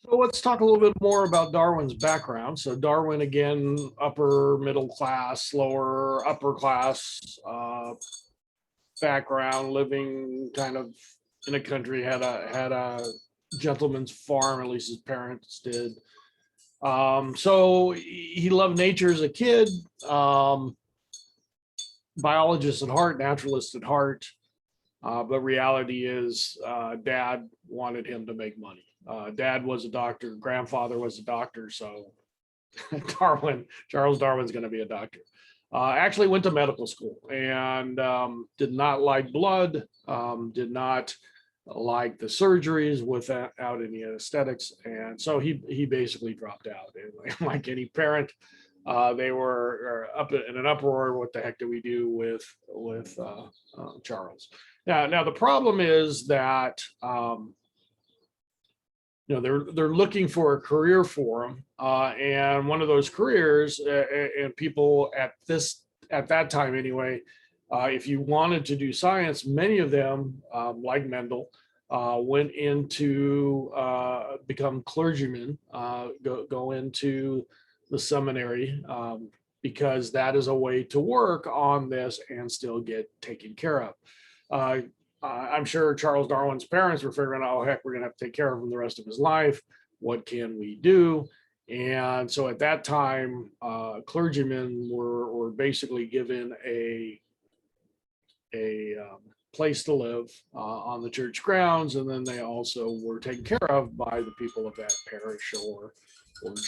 So let's talk a little bit more about Darwin's background. So Darwin, again, upper middle class, lower upper class background, living kind of in a country, had a gentleman's farm, at least his parents did. So he loved nature as a kid. Biologist at heart, naturalist at heart. But reality is, dad wanted him to make money. Dad was a doctor, grandfather was a doctor, so Charles Darwin's going to be a doctor. Actually went to medical school and did not like blood, did not like the surgeries without any anesthetics, and so he basically dropped out. And like any parent, they were up in an uproar. What the heck do we do with Charles? Now the problem is that they're looking for a career for him, and one of those careers, and people at that time anyway, if you wanted to do science, many of them, like Mendel, went into become clergymen, go into the seminary, because that is a way to work on this and still get taken care of. I'm sure Charles Darwin's parents were figuring out, oh, heck, we're going to have to take care of him the rest of his life. What can we do? And so at that time, clergymen were basically given a place to live on the church grounds, and then they also were taken care of by the people of that parish or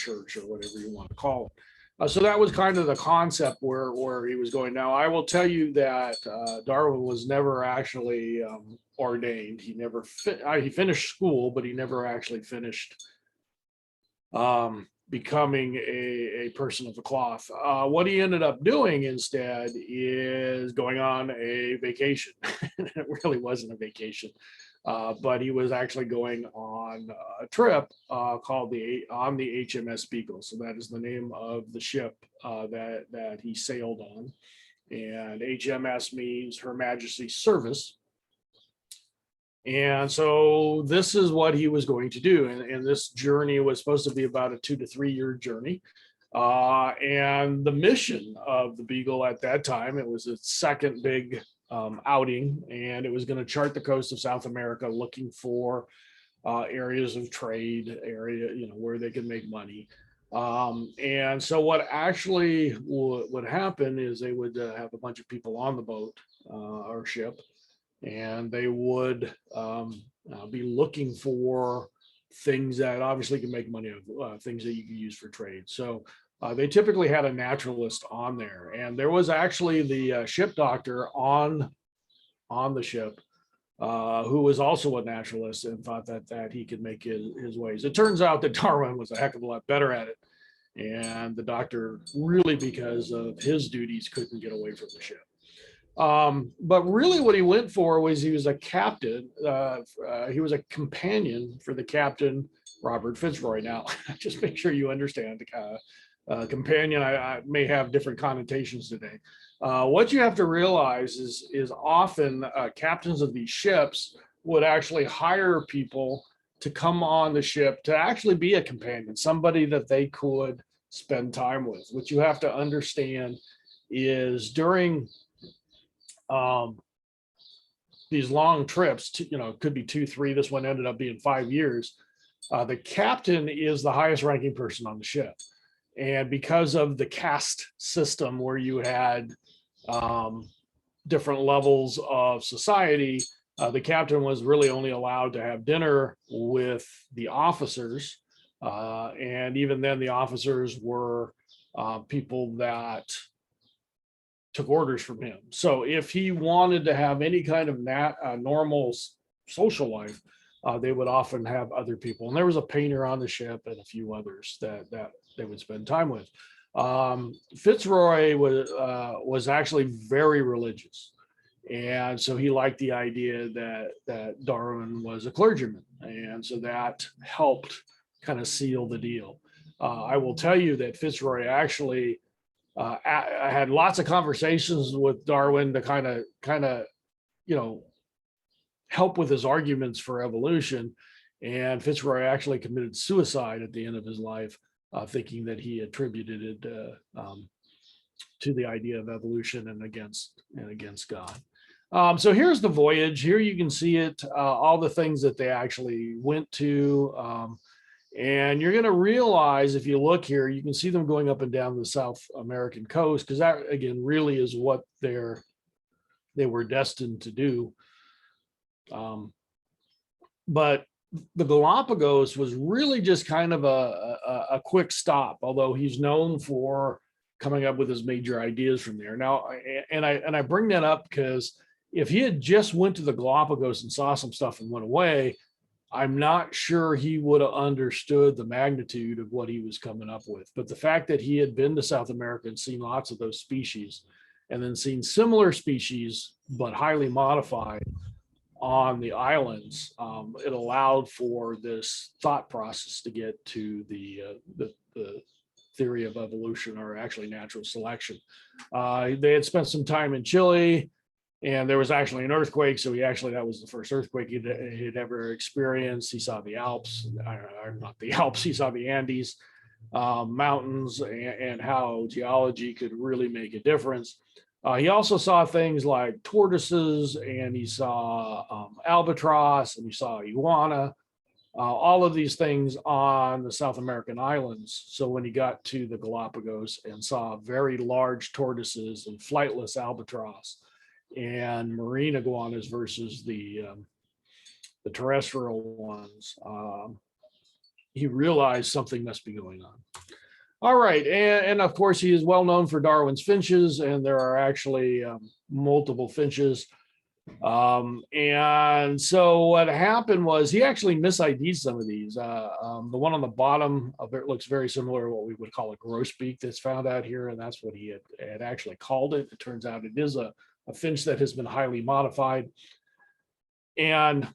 church or whatever you want to call it. So that was kind of the concept where he was going. Now, I will tell you that Darwin was never actually ordained. He never he finished school, but he never actually finished becoming a person of the cloth. What he ended up doing instead is going on a vacation. It really wasn't a vacation. But he was actually going on a trip called the HMS Beagle. So that is the name of the ship that he sailed on. And HMS means Her Majesty's Service. And so this is what he was going to do. And this journey was supposed to be about a 2 to 3 year journey. And the mission of the Beagle at that time, it was its second big outing, and it was going to chart the coast of South America looking for areas of trade, where they could make money. And so what actually would happen is they would have a bunch of people on the boat or ship, and they would be looking for things that obviously can make money of, things that you can use for trade. So they typically had a naturalist on there, and there was actually the ship doctor on the ship who was also a naturalist and thought that he could make his ways. It turns out that Darwin was a heck of a lot better at it, and the doctor really, because of his duties, couldn't get away from the ship. But really what he went for was he was a captain. He was a companion for the captain, Robert Fitzroy. Now, just make sure you understand companion, I may have different connotations today. What you have to realize is often captains of these ships would actually hire people to come on the ship to actually be a companion, somebody that they could spend time with. What you have to understand is during these long trips, could be 2, 3, this one ended up being 5 years, the captain is the highest ranking person on the ship. And because of the caste system where you had different levels of society, the captain was really only allowed to have dinner with the officers. And even then, the officers were people that took orders from him. So if he wanted to have any kind of normal social life, they would often have other people. And there was a painter on the ship and a few others that they would spend time with. Fitzroy was actually very religious. And so he liked the idea that Darwin was a clergyman. And so that helped kind of seal the deal. I will tell you that Fitzroy actually I had lots of conversations with Darwin to kind of help with his arguments for evolution. And Fitzroy actually committed suicide at the end of his life, thinking that he attributed it to the idea of evolution and against God. So here's the voyage. Here you can see it, all the things that they actually went to. And you're going to realize, if you look here, you can see them going up and down the South American coast, because that, again, really is what they were destined to do. But the Galapagos was really just kind of a quick stop, although he's known for coming up with his major ideas from there. Now, and I bring that up because if he had just went to the Galapagos and saw some stuff and went away, I'm not sure he would have understood the magnitude of what he was coming up with. But the fact that he had been to South America and seen lots of those species, and then seen similar species, but highly modified on the islands, it allowed for this thought process to get to the theory of evolution, or actually natural selection. They had spent some time in Chile, and there was actually an earthquake. So that was the first earthquake he'd ever experienced. He saw the Alps, not the Alps, he saw the Andes mountains, and how geology could really make a difference. He also saw things like tortoises, and he saw albatross, and he saw iguana, all of these things on the South American islands. So when he got to the Galapagos and saw very large tortoises and flightless albatross and marine iguanas versus the terrestrial ones, he realized something must be going on. All right, and of course, he is well known for Darwin's finches, and there are actually multiple finches. And so what happened was he actually mis-ID'd some of these. The one on the bottom of it looks very similar to what we would call a grosbeak that's found out here, and that's what he had actually called it. It turns out it is a finch that has been highly modified. And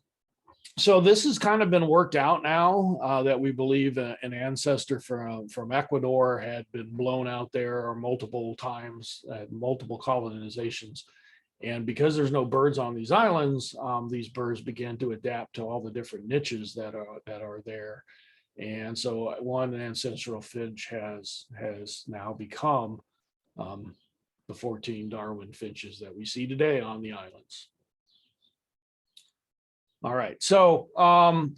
so this has kind of been worked out now, that we believe an ancestor from Ecuador had been blown out there or multiple times, multiple colonizations. And because there's no birds on these islands, these birds began to adapt to all the different niches that are there. And so one ancestral finch has now become the 14 Darwin finches that we see today on the islands. All right. So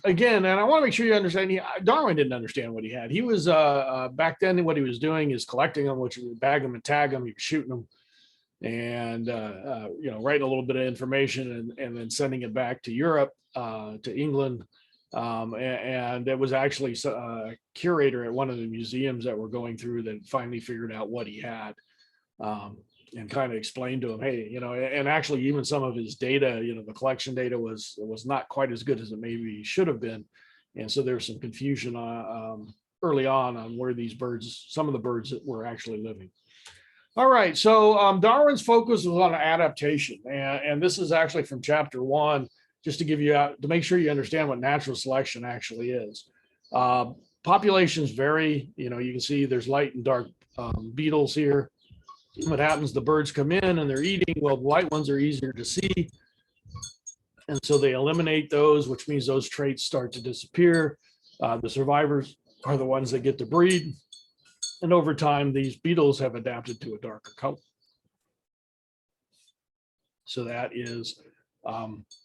again, and I want to make sure you understand, Darwin didn't understand what he had. He was back then, what he was doing is collecting them, which would bag them and tag them, he was shooting them, and writing a little bit of information and then sending it back to Europe, to England. And it was actually a curator at one of the museums that were going through that finally figured out what he had. And kind of explained to him, hey, and actually even some of his data, the collection data was not quite as good as it maybe should have been. And so there's some confusion early on where these birds, some of the birds that were actually living. All right, so Darwin's focus was on adaptation. And this is actually from chapter 1, just to give you to make sure you understand what natural selection actually is. Populations vary, you can see there's light and dark beetles here. What happens, the birds come in and they're eating. Well, the light ones are easier to see, and so they eliminate those, which means those traits start to disappear. The survivors are the ones that get to breed, and over time these beetles have adapted to a darker color. So that is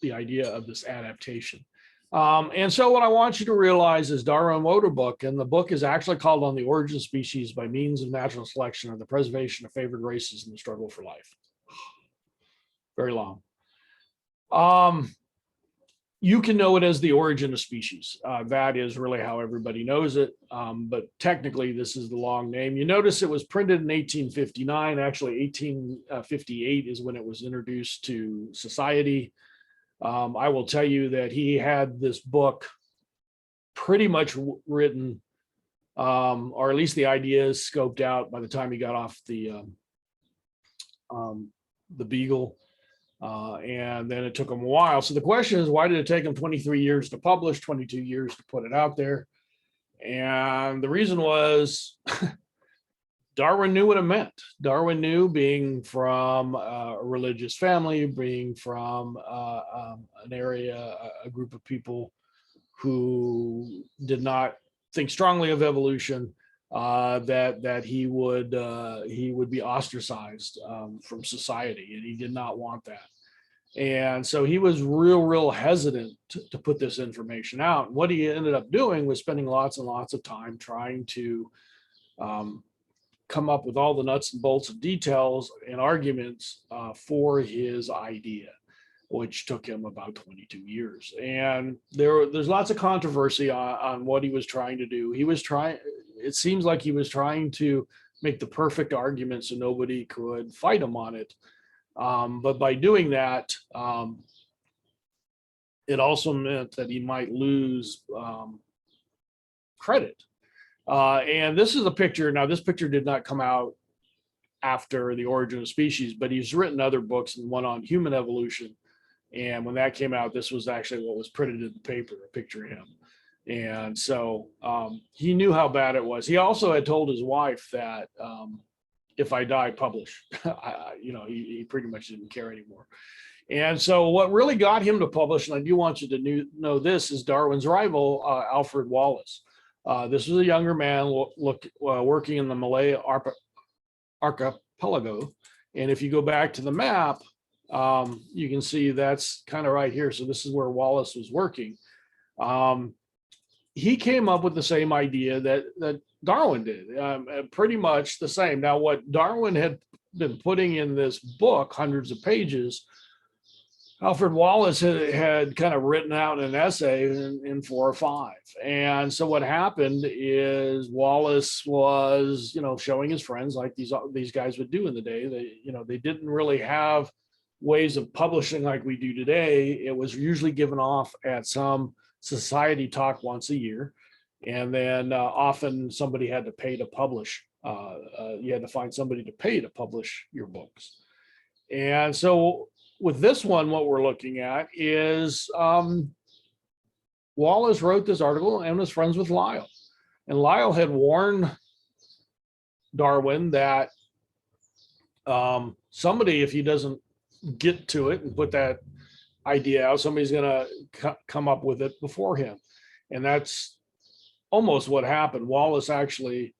the idea of this adaptation. And so what I want you to realize is Darwin wrote a book, and the book is actually called On the Origin of Species by Means of Natural Selection and the Preservation of Favored Races in the Struggle for Life. Very long. You can know it as The Origin of Species. That is really how everybody knows it. But technically, this is the long name. You notice it was printed in 1859. Actually, 1858 is when it was introduced to society. I will tell you that he had this book pretty much written, or at least the ideas scoped out by the time he got off the Beagle, and then it took him a while. So the question is, why did it take him 23 years to publish, 22 years to put it out there? And the reason was Darwin knew what it meant. Darwin knew, being from a religious family, being from an area, a group of people who did not think strongly of evolution, that he would be ostracized from society, and he did not want that. And so he was real hesitant to put this information out. What he ended up doing was spending lots and lots of time trying to come up with all the nuts and bolts of details and arguments for his idea, which took him about 22 years. And there's lots of controversy on what he was trying to do. It seems like he was trying to make the perfect argument so nobody could fight him on it. But by doing that, it also meant that he might lose credit. And this is a picture. Now, this picture did not come out after The Origin of Species, but he's written other books, and one on human evolution. And when that came out, this was actually what was printed in the paper, a picture of him. And so he knew how bad it was. He also had told his wife that if I die, publish. He pretty much didn't care anymore. And so what really got him to publish, and I do want you to know this, is Darwin's rival, Alfred Wallace. This was a younger man working in the Malay archipelago. And if you go back to the map, you can see that's kind of right here. So this is where Wallace was working. He came up with the same idea that Darwin did, pretty much the same. Now, what Darwin had been putting in this book, hundreds of pages, Alfred Wallace had kind of written out an essay in 4 or 5. And so what happened is Wallace was, showing his friends like these guys would do in the day. They didn't really have ways of publishing like we do today. It was usually given off at some society talk once a year. And then often somebody had to pay to publish. You had to find somebody to pay to publish your books. And so with this one, what we're looking at is Wallace wrote this article and was friends with Lyell. And Lyell had warned Darwin that somebody, if he doesn't get to it and put that idea out, somebody's going to come up with it before him. And that's almost what happened. Wallace actually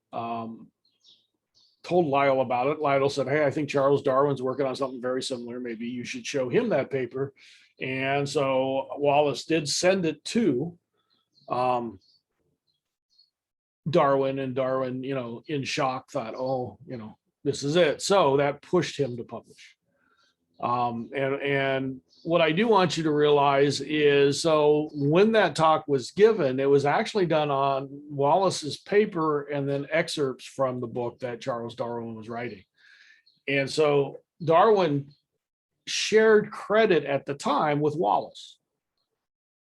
told Lyell about it. Lyell said, hey, I think Charles Darwin's working on something very similar. Maybe you should show him that paper. And so Wallace did send it to Darwin, and Darwin, in shock, thought, oh, this is it. So that pushed him to publish. And what I do want you to realize is, so when that talk was given, it was actually done on Wallace's paper and then excerpts from the book that Charles Darwin was writing. And so Darwin shared credit at the time with Wallace.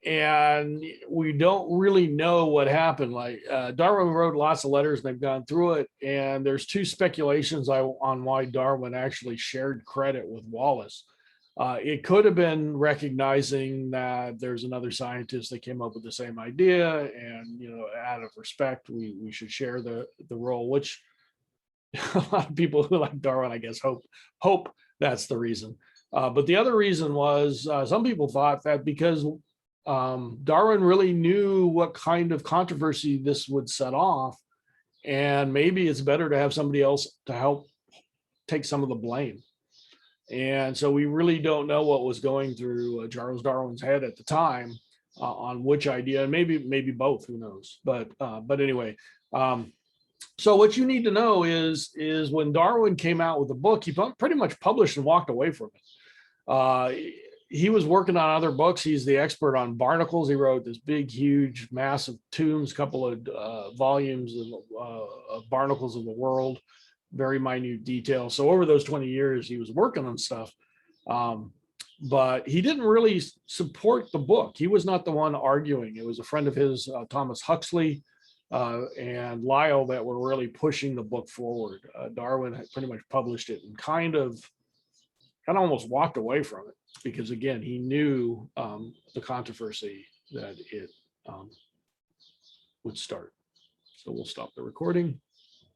And we don't really know what happened. Like Darwin wrote lots of letters, and they've gone through it. And there's 2 speculations on why Darwin actually shared credit with Wallace. It could have been recognizing that there's another scientist that came up with the same idea, and out of respect, we should share the role, which a lot of people who like Darwin, I guess, hope that's the reason. But the other reason was some people thought that because Darwin really knew what kind of controversy this would set off, and maybe it's better to have somebody else to help take some of the blame. And so we really don't know what was going through Charles Darwin's head at the time on which idea, and maybe both, who knows. But anyway, so what you need to know is when Darwin came out with the book, he pretty much published and walked away from it. He was working on other books. He's the expert on barnacles. He wrote this big, huge, massive tombs, couple of volumes of barnacles of the world. Very minute detail. So over those 20 years, he was working on stuff, but he didn't really support the book. He was not the one arguing. It was a friend of his, Thomas Huxley, and Lyell, that were really pushing the book forward. Darwin had pretty much published it and kind of almost walked away from it because, again, he knew the controversy that it would start. So we'll stop the recording.